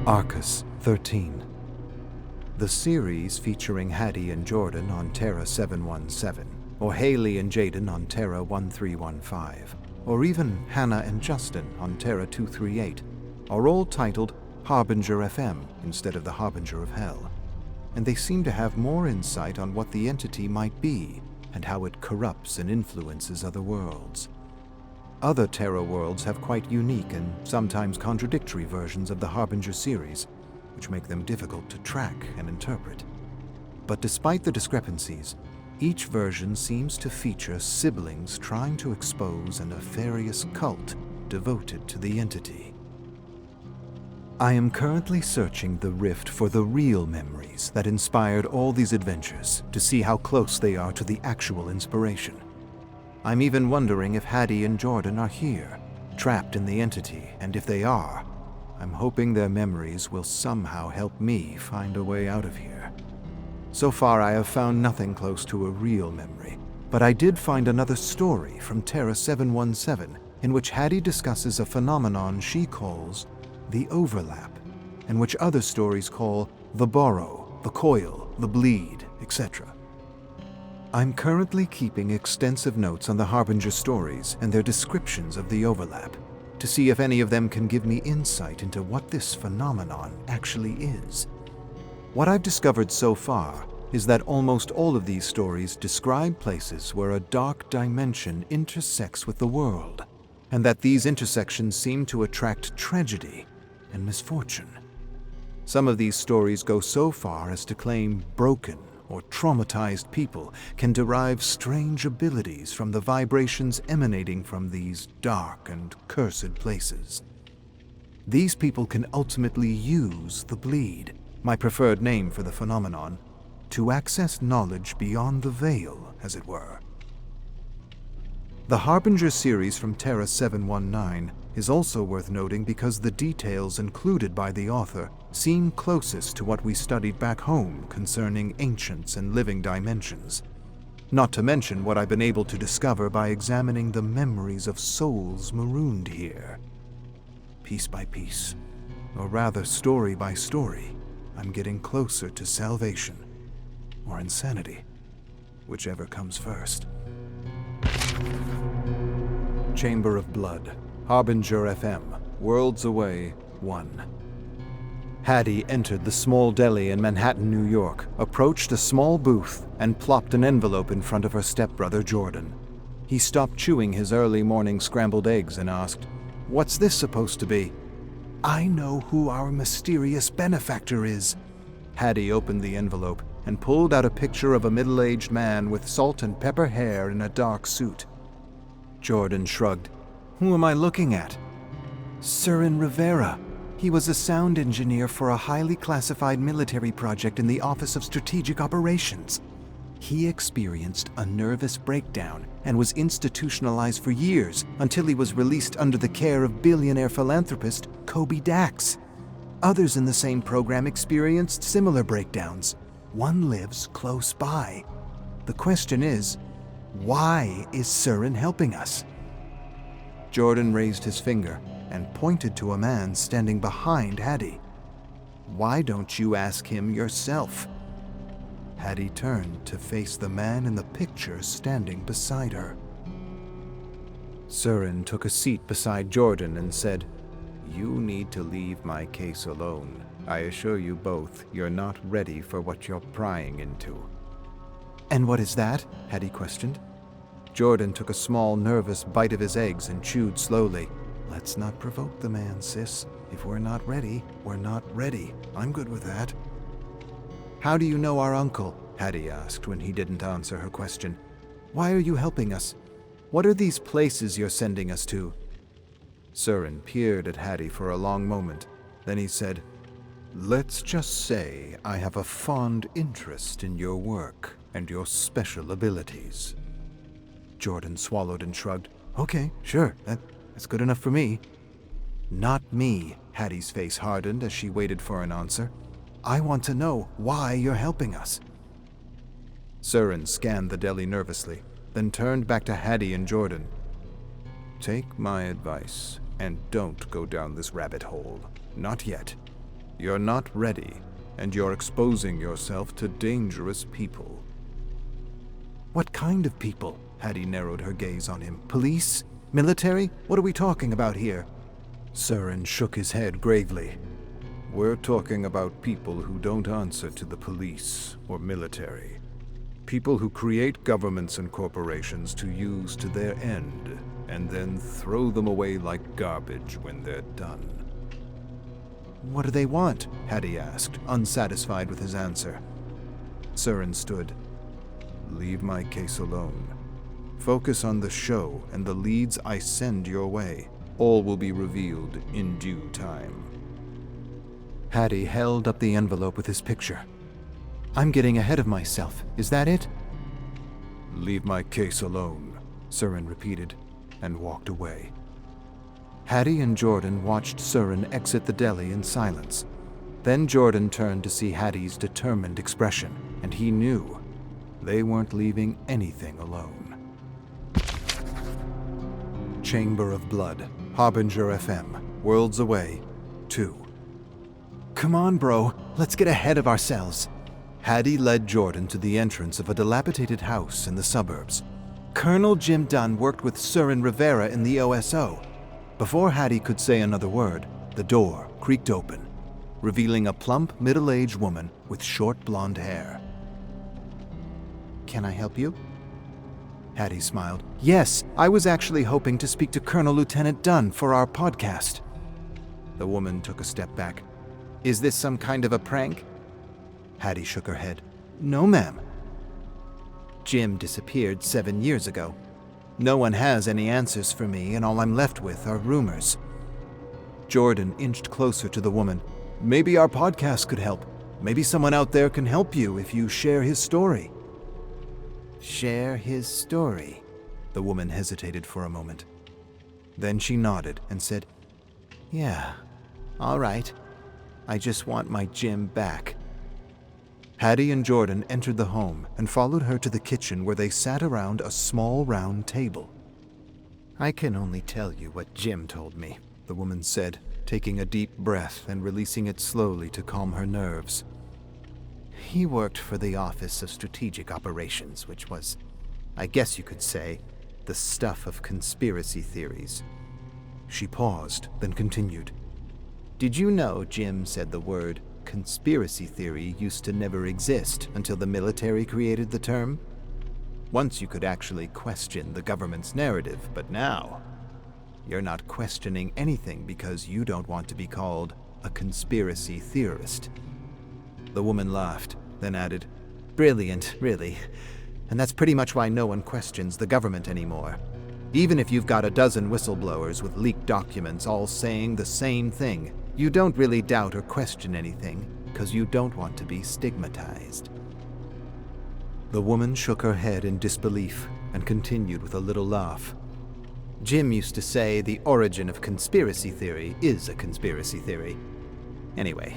Arcus 13. The series featuring Hattie and Jordan on Terra 717, or Haley and Jaden on Terra 1315, or even Hannah and Justin on Terra 238, are all titled Harbinger FM instead of the Harbinger of Hell, and they seem to have more insight on what the entity might be and how it corrupts and influences other worlds. Other Terra worlds have quite unique and sometimes contradictory versions of the Harbinger series, which make them difficult to track and interpret. But despite the discrepancies, each version seems to feature siblings trying to expose a nefarious cult devoted to the entity. I am currently searching the rift for the real memories that inspired all these adventures to see how close they are to the actual inspiration. I'm even wondering if Hattie and Jordan are here, trapped in the entity, and if they are, I'm hoping their memories will somehow help me find a way out of here. So far I have found nothing close to a real memory, but I did find another story from Terra 717 in which Hattie discusses a phenomenon she calls the overlap, and which other stories call the borrow, the coil, the bleed, etc. I'm currently keeping extensive notes on the Harbinger stories and their descriptions of the overlap, to see if any of them can give me insight into what this phenomenon actually is. What I've discovered so far is that almost all of these stories describe places where a dark dimension intersects with the world, and that these intersections seem to attract tragedy and misfortune. Some of these stories go so far as to claim broken or traumatized people can derive strange abilities from the vibrations emanating from these dark and cursed places. These people can ultimately use the bleed, my preferred name for the phenomenon, to access knowledge beyond the veil, as it were. The Harbinger series from Terra 719 is also worth noting because the details included by the author seem closest to what we studied back home concerning ancients and living dimensions, not to mention what I've been able to discover by examining the memories of souls marooned here. Piece by piece, or rather story by story, I'm getting closer to salvation, or insanity, whichever comes first. Chamber of Blood, Harbinger FM, Worlds Away 1. Hattie entered the small deli in Manhattan, New York, approached a small booth, and plopped an envelope in front of her stepbrother Jordan. He stopped chewing his early morning scrambled eggs and asked, "What's this supposed to be?" "I know who our mysterious benefactor is." Hattie opened the envelope and pulled out a picture of a middle-aged man with salt and pepper hair in a dark suit. Jordan shrugged. "Who am I looking at?" "Surin Rivera. He was a sound engineer for a highly classified military project in the Office of Strategic Operations. He experienced a nervous breakdown and was institutionalized for years until he was released under the care of billionaire philanthropist Kobe Dax. Others in the same program experienced similar breakdowns. One lives close by. The question is, why is Surin helping us?" Jordan raised his finger and pointed to a man standing behind Hattie. "Why don't you ask him yourself?" Hattie turned to face the man in the picture standing beside her. Surin took a seat beside Jordan and said, "You need to leave my case alone. I assure you both you're not ready for what you're prying into." "And what is that?" Hattie questioned. Jordan took a small, nervous bite of his eggs and chewed slowly. "Let's not provoke the man, sis. If we're not ready, we're not ready. I'm good with that." "How do you know our uncle?" Hattie asked when he didn't answer her question. "Why are you helping us? What are these places you're sending us to?" Surin peered at Hattie for a long moment. Then he said, "Let's just say I have a fond interest in your work and your special abilities." Jordan swallowed and shrugged. "Okay, sure, that's good enough for me." "Not me." Hattie's face hardened as she waited for an answer. "I want to know why you're helping us." Surin scanned the deli nervously, then turned back to Hattie and Jordan. "Take my advice and don't go down this rabbit hole. Not yet. You're not ready, and you're exposing yourself to dangerous people." "What kind of people?" Hattie narrowed her gaze on him. "Police? Military? What are we talking about here?" Søren shook his head gravely. "We're talking about people who don't answer to the police or military. People who create governments and corporations to use to their end, and then throw them away like garbage when they're done." "What do they want?" Hattie asked, unsatisfied with his answer. Søren stood. "Leave my case alone. Focus on the show and the leads I send your way. All will be revealed in due time." Hattie held up the envelope with his picture. "I'm getting ahead of myself. Is that it?" "Leave my case alone," Søren repeated, and walked away. Hattie and Jordan watched Søren exit the deli in silence. Then Jordan turned to see Hattie's determined expression, and he knew they weren't leaving anything alone. Chamber of Blood, Harbinger FM, Worlds Away, 2. "Come on, bro. Let's get ahead of ourselves." Hattie led Jordan to the entrance of a dilapidated house in the suburbs. Colonel Jim Dunn worked with Søren Rivera in the OSO. Before Hattie could say another word, the door creaked open, revealing a plump, middle-aged woman with short blonde hair. "Can I help you?" Hattie smiled. "Yes, I was actually hoping to speak to Colonel Lieutenant Dunn for our podcast." The woman took a step back. "Is this some kind of a prank?" Hattie shook her head. "No, ma'am. Jim disappeared 7 years ago. No one has any answers for me, and all I'm left with are rumors." Jordan inched closer to the woman. "Maybe our podcast could help. Maybe someone out there can help you if you share his story." "Share his story?" The woman hesitated for a moment. Then she nodded and said, "Yeah, all right. I just want my Jim back." Hattie and Jordan entered the home and followed her to the kitchen where they sat around a small round table. "I can only tell you what Jim told me," the woman said, taking a deep breath and releasing it slowly to calm her nerves. "He worked for the Office of Strategic Operations, which was, I guess you could say, the stuff of conspiracy theories." She paused, then continued. "Did you know Jim said the word conspiracy theory used to never exist until the military created the term? Once you could actually question the government's narrative, but now you're not questioning anything because you don't want to be called a conspiracy theorist." The woman laughed, then added, "Brilliant, really. And that's pretty much why no one questions the government anymore. Even if you've got a dozen whistleblowers with leaked documents all saying the same thing, you don't really doubt or question anything because you don't want to be stigmatized." The woman shook her head in disbelief and continued with a little laugh. "Jim used to say the origin of conspiracy theory is a conspiracy theory. Anyway,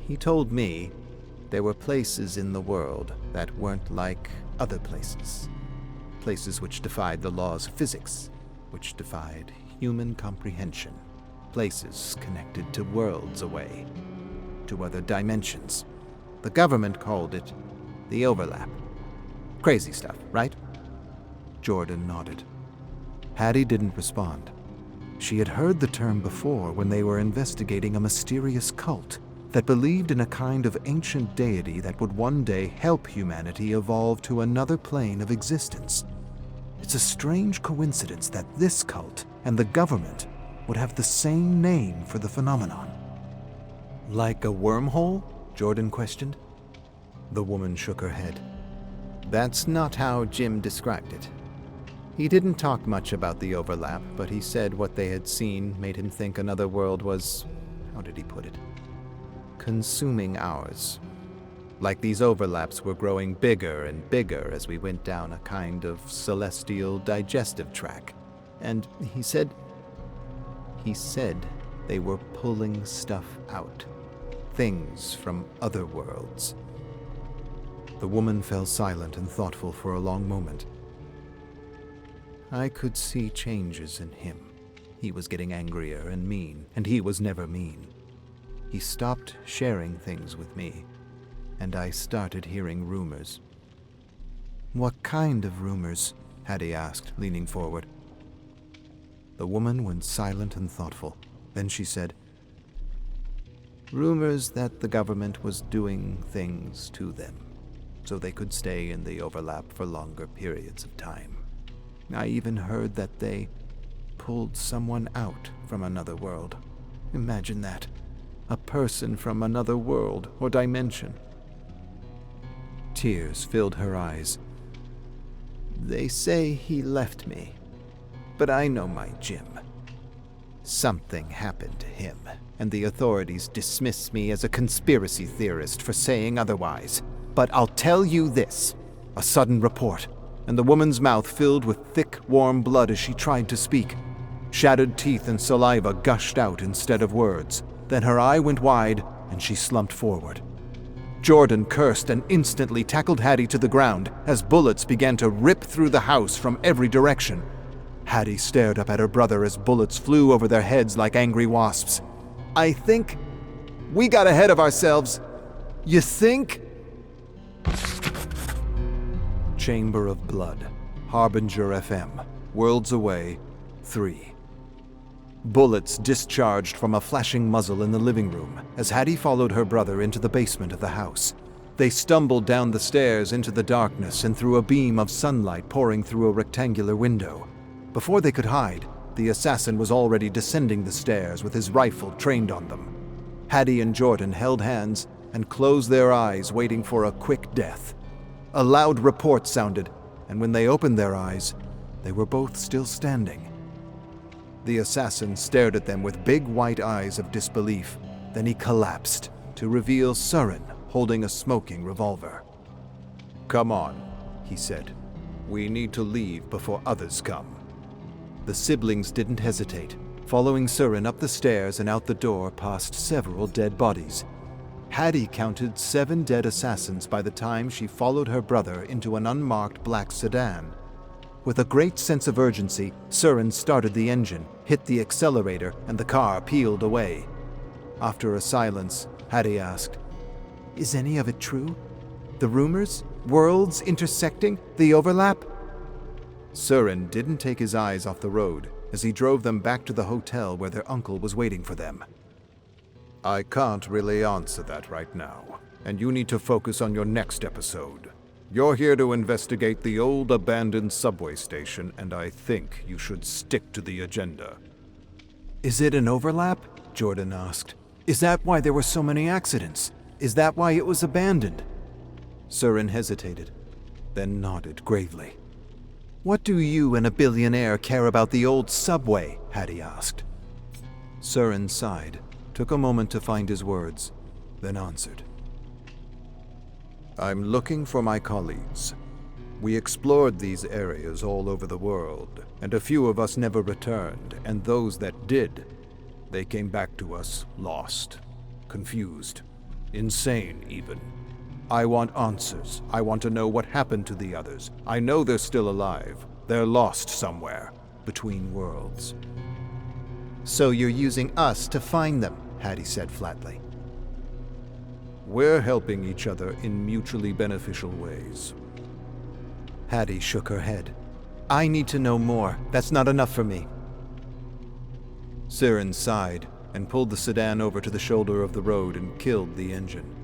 he told me there were places in the world that weren't like other places. Places which defied the laws of physics, which defied human comprehension. Places connected to worlds away, to other dimensions. The government called it the overlap. Crazy stuff, right?" Jordan nodded. Hattie didn't respond. She had heard the term before when they were investigating a mysterious cult that believed in a kind of ancient deity that would one day help humanity evolve to another plane of existence. It's a strange coincidence that this cult and the government would have the same name for the phenomenon. "Like a wormhole?" Jordan questioned. The woman shook her head. "That's not how Jim described it. He didn't talk much about the overlap, but he said what they had seen made him think another world was, how did he put it? Consuming ours. Like these overlaps were growing bigger and bigger as we went down a kind of celestial digestive tract. And he said they were pulling stuff out. Things from other worlds." The woman fell silent and thoughtful for a long moment. "I could see changes in him. He was getting angrier and mean, and he was never mean. he stopped sharing things with me, and I started hearing rumors. What kind of rumors? Hattie asked, leaning forward. The woman went silent and thoughtful. Then she said, rumors that the government was doing things to them, so they could stay in the overlap for longer periods of time. I even heard that they pulled someone out from another world. Imagine that. A person from another world or dimension. Tears filled her eyes. They say he left me, but I know my Jim. Something happened to him, and the authorities dismiss me as a conspiracy theorist for saying otherwise. But I'll tell you this. A sudden report, and the woman's mouth filled with thick, warm blood as she tried to speak. Shattered teeth and saliva gushed out instead of words. Then her eye went wide, and she slumped forward. Jordan cursed and instantly tackled Hattie to the ground as bullets began to rip through the house from every direction. Hattie stared up at her brother as bullets flew over their heads like angry wasps. I think we got ahead of ourselves. You think? Chamber of Blood, Harbinger FM, Worlds Away, 3. Bullets discharged from a flashing muzzle in the living room as Hattie followed her brother into the basement of the house. They stumbled down the stairs into the darkness and through a beam of sunlight pouring through a rectangular window. Before they could hide, the assassin was already descending the stairs with his rifle trained on them. Hattie and Jordan held hands and closed their eyes, waiting for a quick death. A loud report sounded, and when they opened their eyes, they were both still standing. The assassin stared at them with big white eyes of disbelief. Then he collapsed to reveal Surin holding a smoking revolver. Come on, he said. We need to leave before others come. The siblings didn't hesitate, following Surin up the stairs and out the door past several dead bodies. Hattie counted 7 dead assassins by the time she followed her brother into an unmarked black sedan. With a great sense of urgency, Surin started the engine, hit the accelerator, and the car peeled away. After a silence, Hattie asked, Is any of it true? The rumors? Worlds intersecting? The overlap? Surin didn't take his eyes off the road as he drove them back to the hotel where their uncle was waiting for them. I can't really answer that right now, and you need to focus on your next episode. You're here to investigate the old abandoned subway station, and I think you should stick to the agenda. Is it an overlap? Jordan asked. Is that why there were so many accidents? Is that why it was abandoned? Surin hesitated, then nodded gravely. What do you and a billionaire care about the old subway? Hattie asked. Surin sighed, took a moment to find his words, then answered. I'm looking for my colleagues. We explored these areas all over the world, and a few of us never returned, and those that did, they came back to us lost, confused, insane even. I want answers. I want to know what happened to the others. I know they're still alive. They're lost somewhere, between worlds. So you're using us to find them, Hattie said flatly. We're helping each other in mutually beneficial ways. Hattie shook her head. I need to know more. That's not enough for me. Surin sighed and pulled the sedan over to the shoulder of the road and killed the engine.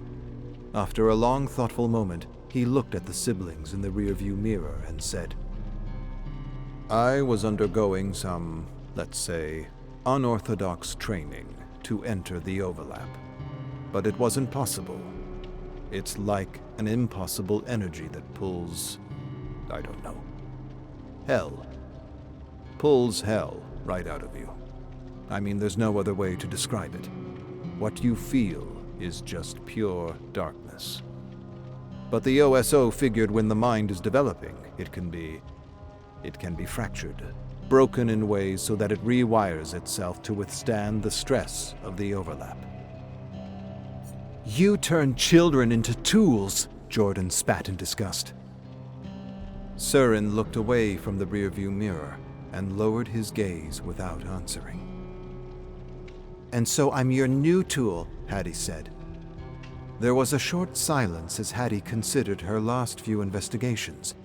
After a long, thoughtful moment, he looked at the siblings in the rearview mirror and said, I was undergoing some, let's say, unorthodox training to enter the overlap. But it wasn't possible. It's like an impossible energy that pulls, I don't know, hell. Pulls hell right out of you. I mean, there's no other way to describe it. What you feel is just pure darkness. But the OSO figured when the mind is developing, it can be fractured, broken in ways so that it rewires itself to withstand the stress of the overlap. You turn children into tools, Jordan spat in disgust. Surin looked away from the rearview mirror and lowered his gaze without answering. "And so I'm your new tool," Hattie said. There was a short silence as Hattie considered her last few investigations.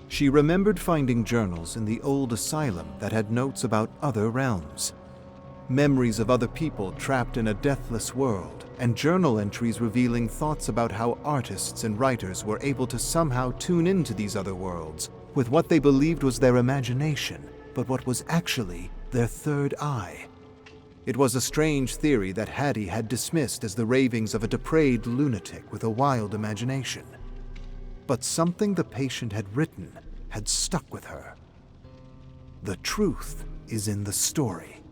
She remembered finding journals in the old asylum that had notes about other realms, memories of other people trapped in a deathless world, and journal entries revealing thoughts about how artists and writers were able to somehow tune into these other worlds with what they believed was their imagination, but what was actually their third eye. It was a strange theory that Hattie had dismissed as the ravings of a depraved lunatic with a wild imagination. But something the patient had written had stuck with her. The truth is in the story.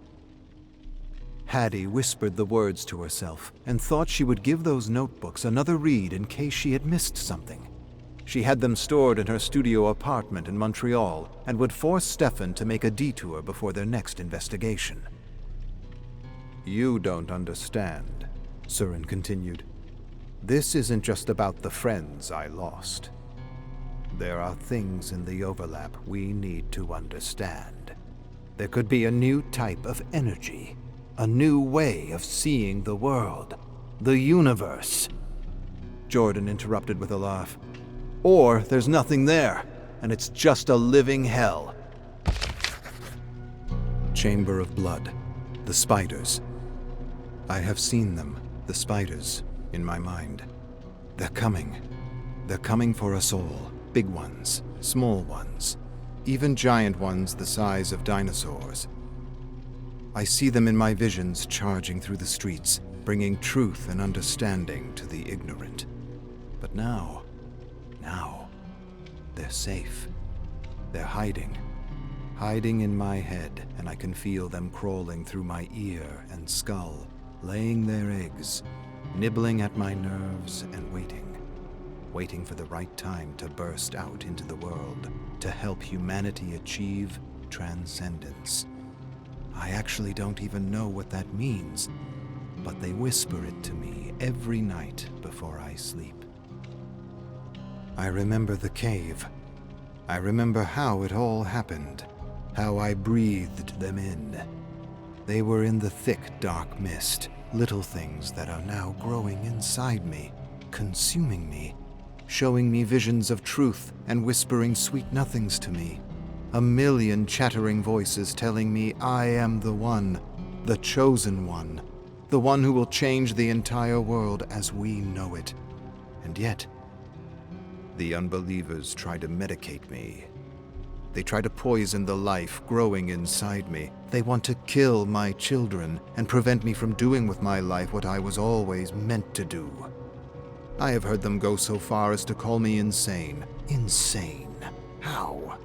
Hattie whispered the words to herself and thought she would give those notebooks another read in case she had missed something. She had them stored in her studio apartment in Montreal and would force Stefan to make a detour before their next investigation. "You don't understand," Surin continued. "This isn't just about the friends I lost. There are things in the overlap we need to understand. There could be a new type of energy, a new way of seeing the world, the universe." Jordan interrupted with a laugh. "Or there's nothing there, and it's just a living hell." Chamber of Blood. The spiders. I have seen them, the spiders, in my mind. They're coming. They're coming for us all. Big ones, small ones, even giant ones the size of dinosaurs. I see them in my visions charging through the streets, bringing truth and understanding to the ignorant. But now, they're safe. They're hiding in my head, and I can feel them crawling through my ear and skull, laying their eggs, nibbling at my nerves and waiting for the right time to burst out into the world, to help humanity achieve transcendence. I actually don't even know what that means, but they whisper it to me every night before I sleep. I remember the cave. I remember how it all happened, how I breathed them in. They were in the thick, dark mist, little things that are now growing inside me, consuming me, showing me visions of truth and whispering sweet nothings to me. A million chattering voices telling me I am the one, the chosen one, the one who will change the entire world as we know it. And yet, the unbelievers try to medicate me. They try to poison the life growing inside me. They want to kill my children and prevent me from doing with my life what I was always meant to do. I have heard them go so far as to call me insane. Insane? How?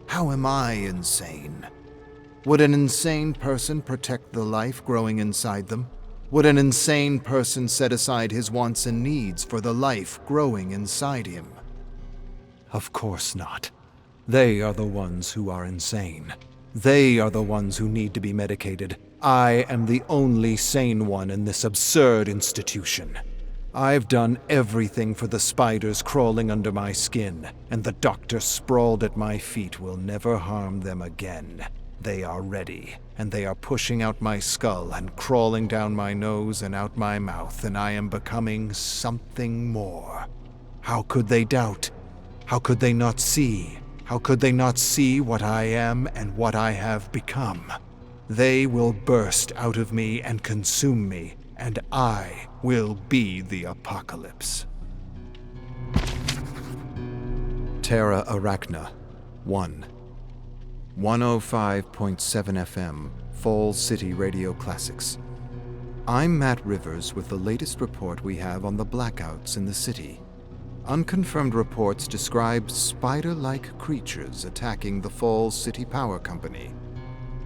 How am I insane? Would an insane person protect the life growing inside them? Would an insane person set aside his wants and needs for the life growing inside him? Of course not. They are the ones who are insane. They are the ones who need to be medicated. I am the only sane one in this absurd institution. I've done everything for the spiders crawling under my skin, and the doctor sprawled at my feet will never harm them again. They are ready, and they are pushing out my skull and crawling down my nose and out my mouth, and I am becoming something more. How could they doubt? How could they not see? How could they not see what I am and what I have become? They will burst out of me and consume me, and I will be the apocalypse. Terra Arachna 1 105.7 FM, Falls City Radio Classics. I'm Matt Rivers with the latest report we have on the blackouts in the city. Unconfirmed reports describe spider-like creatures attacking the Falls City Power Company.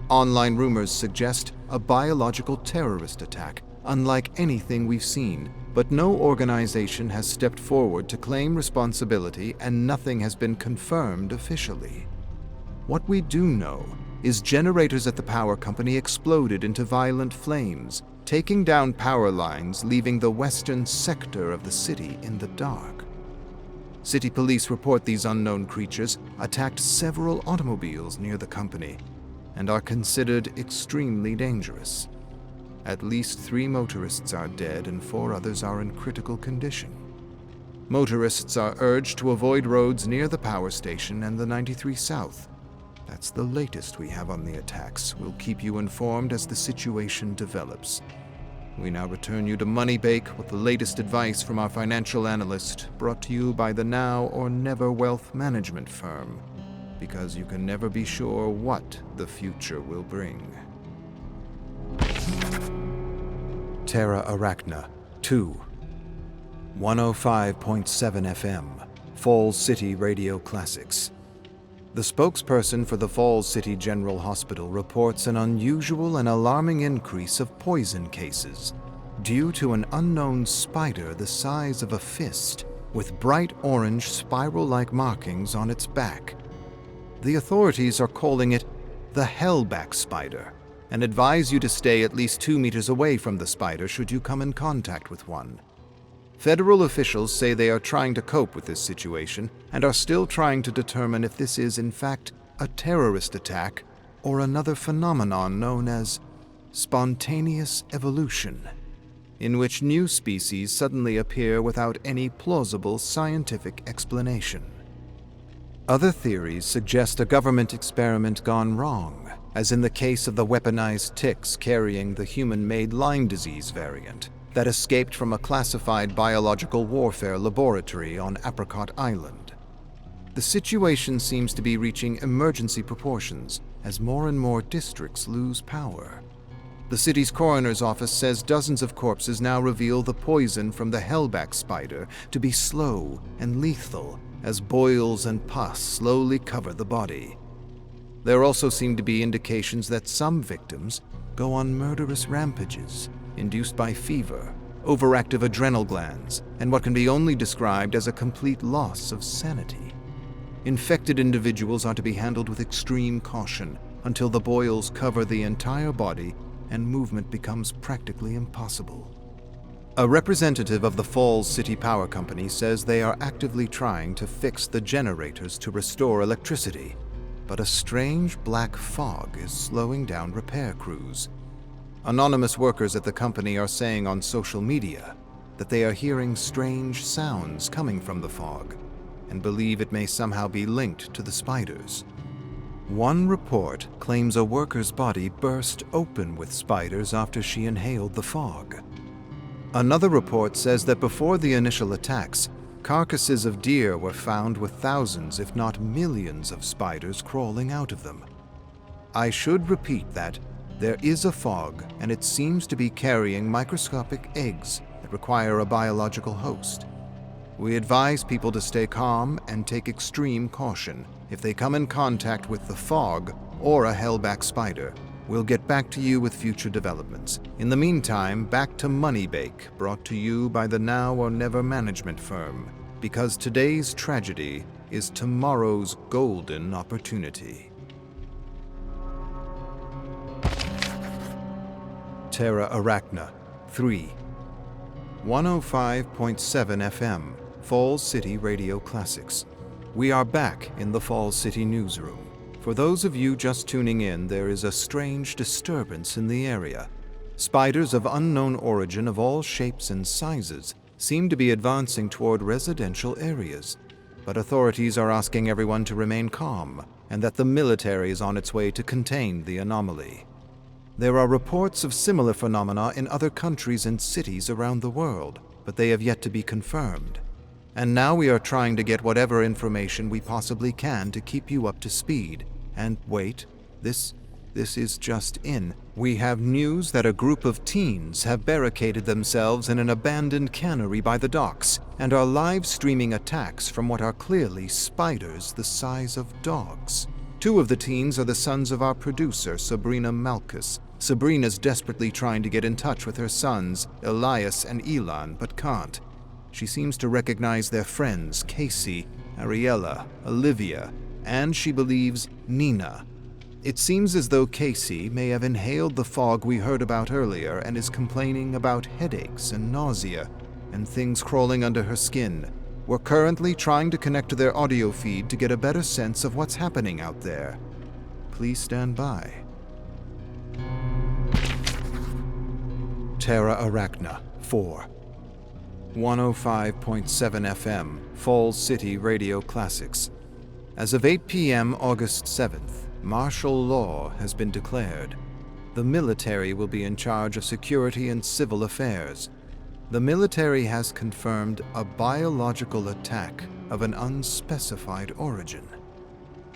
Online rumors suggest a biological terrorist attack, unlike anything we've seen, but no organization has stepped forward to claim responsibility and nothing has been confirmed officially. What we do know is generators at the power company exploded into violent flames, taking down power lines, leaving the western sector of the city in the dark. City police report these unknown creatures attacked several automobiles near the company and are considered extremely dangerous. At least 3 motorists are dead and 4 others are in critical condition. Motorists are urged to avoid roads near the power station and the 93 South. That's the latest we have on the attacks. We'll keep you informed as the situation develops. We now return you to Moneybake with the latest advice from our financial analyst, brought to you by the now or never wealth management firm, because you can never be sure what the future will bring. Terra Arachna 2, 105.7 FM, Falls City Radio Classics. The spokesperson for the Falls City General Hospital reports an unusual and alarming increase of poison cases due to an unknown spider the size of a fist with bright orange spiral-like markings on its back. The authorities are calling it the hellback spider and advise you to stay at least 2 meters away from the spider should you come in contact with one. Federal officials say they are trying to cope with this situation and are still trying to determine if this is in fact a terrorist attack or another phenomenon known as spontaneous evolution, in which new species suddenly appear without any plausible scientific explanation. Other theories suggest a government experiment gone wrong, as in the case of the weaponized ticks carrying the human-made Lyme disease variant that escaped from a classified biological warfare laboratory on Apricot Island. The situation seems to be reaching emergency proportions as more and more districts lose power. The city's coroner's office says dozens of corpses now reveal the poison from the hellback spider to be slow and lethal as boils and pus slowly cover the body. There also seem to be indications that some victims go on murderous rampages induced by fever, overactive adrenal glands, and what can be only described as a complete loss of sanity. Infected individuals are to be handled with extreme caution until the boils cover the entire body and movement becomes practically impossible. A representative of the Falls City Power Company says they are actively trying to fix the generators to restore electricity, but a strange black fog is slowing down repair crews. Anonymous workers at the company are saying on social media that they are hearing strange sounds coming from the fog and believe it may somehow be linked to the spiders. One report claims a worker's body burst open with spiders after she inhaled the fog. Another report says that before the initial attacks, carcasses of deer were found with thousands, if not millions, of spiders crawling out of them. I should repeat that there is a fog, and it seems to be carrying microscopic eggs that require a biological host. We advise people to stay calm and take extreme caution if they come in contact with the fog or a hellback spider. We'll get back to you with future developments. In the meantime, back to Moneybake, brought to you by the now or never management firm, because today's tragedy is tomorrow's golden opportunity. Terra Arachna 3, 105.7 FM, Falls City Radio Classics. We are back in the Falls City newsroom. For those of you just tuning in, there is a strange disturbance in the area. Spiders of unknown origin of all shapes and sizes seem to be advancing toward residential areas, but authorities are asking everyone to remain calm and that the military is on its way to contain the anomaly. There are reports of similar phenomena in other countries and cities around the world, but they have yet to be confirmed. And now we are trying to get whatever information we possibly can to keep you up to speed. And wait, this is just in. We have news that a group of teens have barricaded themselves in an abandoned cannery by the docks and are live streaming attacks from what are clearly spiders the size of dogs. 2 of the teens are the sons of our producer, Sabrina Malkus. Sabrina's desperately trying to get in touch with her sons, Elias and Elon, but can't. She seems to recognize their friends, Casey, Ariella, Olivia, and she believes Nina. It seems as though Casey may have inhaled the fog we heard about earlier and is complaining about headaches and nausea and things crawling under her skin. We're currently trying to connect to their audio feed to get a better sense of what's happening out there. Please stand by. Terra Arachna 4. 105.7 FM, Falls City Radio Classics. As of 8 p.m. August 7th, martial law has been declared. The military will be in charge of security and civil affairs. The military has confirmed a biological attack of an unspecified origin.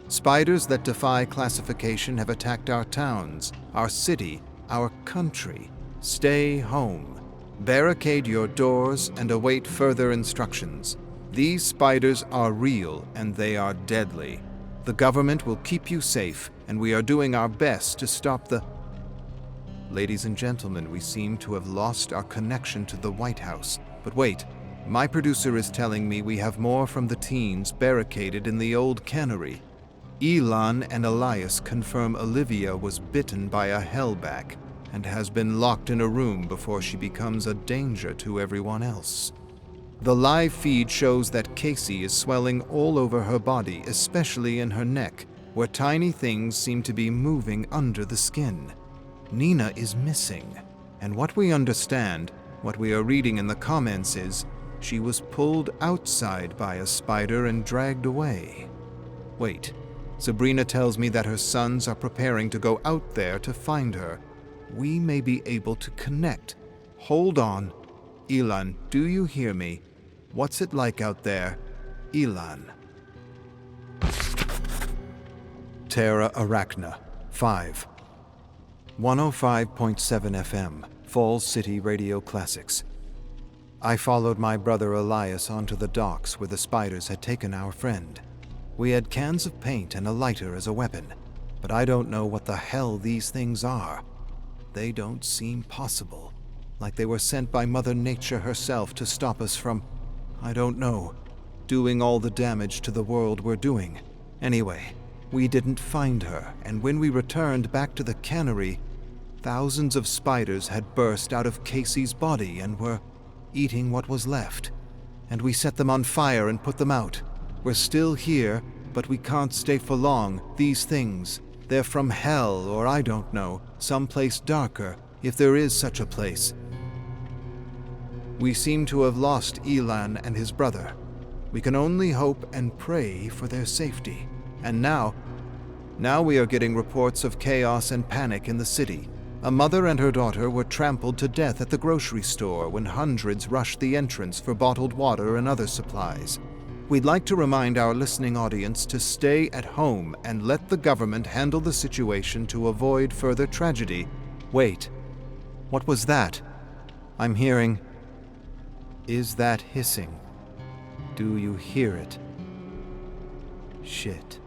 Spiders that defy classification have attacked our towns, our city, our country. Stay home. Barricade your doors and await further instructions. These spiders are real and they are deadly. The government will keep you safe, and we are doing our best to stop the... Ladies and gentlemen, we seem to have lost our connection to the White House. But wait, my producer is telling me we have more from the teens barricaded in the old cannery. Elon and Elias confirm Olivia was bitten by a hellback and has been locked in a room before she becomes a danger to everyone else. The live feed shows that Casey is swelling all over her body, especially in her neck, where tiny things seem to be moving under the skin. Nina is missing, and what we understand, what we are reading in the comments is, she was pulled outside by a spider and dragged away. Wait, Sabrina tells me that her sons are preparing to go out there to find her. We may be able to connect. Hold on. Elon, do you hear me? What's it like out there? Elon. Terra Arachna 5. 105.7 FM, Falls City Radio Classics. I followed my brother Elias onto the docks where the spiders had taken our friend. We had cans of paint and a lighter as a weapon, but I don't know what the hell these things are. They don't seem possible, like they were sent by Mother Nature herself to stop us from, I don't know, doing all the damage to the world we're doing. Anyway, we didn't find her, and when we returned back to the cannery, thousands of spiders had burst out of Casey's body and were eating what was left. And we set them on fire and put them out. We're still here, but we can't stay for long. These things, they're from hell, or I don't know, someplace darker, if there is such a place. We seem to have lost Elon and his brother. We can only hope and pray for their safety. And now we are getting reports of chaos and panic in the city. A mother and her daughter were trampled to death at the grocery store when hundreds rushed the entrance for bottled water and other supplies. We'd like to remind our listening audience to stay at home and let the government handle the situation to avoid further tragedy. Wait, what was that? I'm hearing... Is that hissing? Do you hear it? Shit.